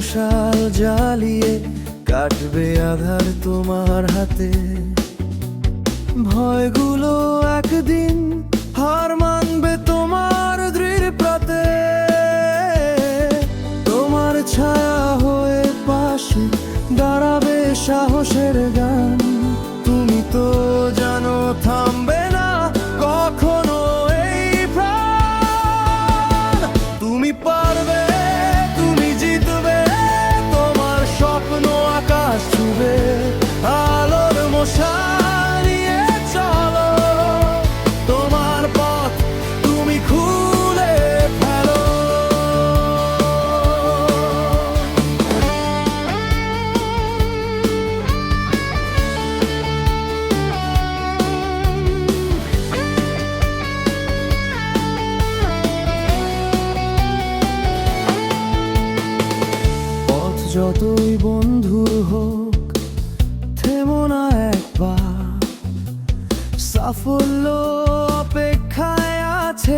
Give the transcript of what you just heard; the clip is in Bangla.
মশাল জ্বালিয়ে কাটবে আধার তোমার হাতে। ভয়গুলো একদিন হার মানবে তোমার দৃঢ় প্রাতে। তোমার ছায়া হয়ে পাশে দাঁড়াবে সাহসের গান। তুমি তো জানো থামবে না কখনো এই প্রাণ। তুমি পারবে, তুমি জিতবে, তোমার স্বপ্ন আকাশ ছুবে। আলোর মশাল নিয়ে চলো, তোমার পথ তুমি খুলে ফেলো। পথ যতই বন্ধুর হোক, থেমো না একবার। সাফল্য অপেক্ষায় আছে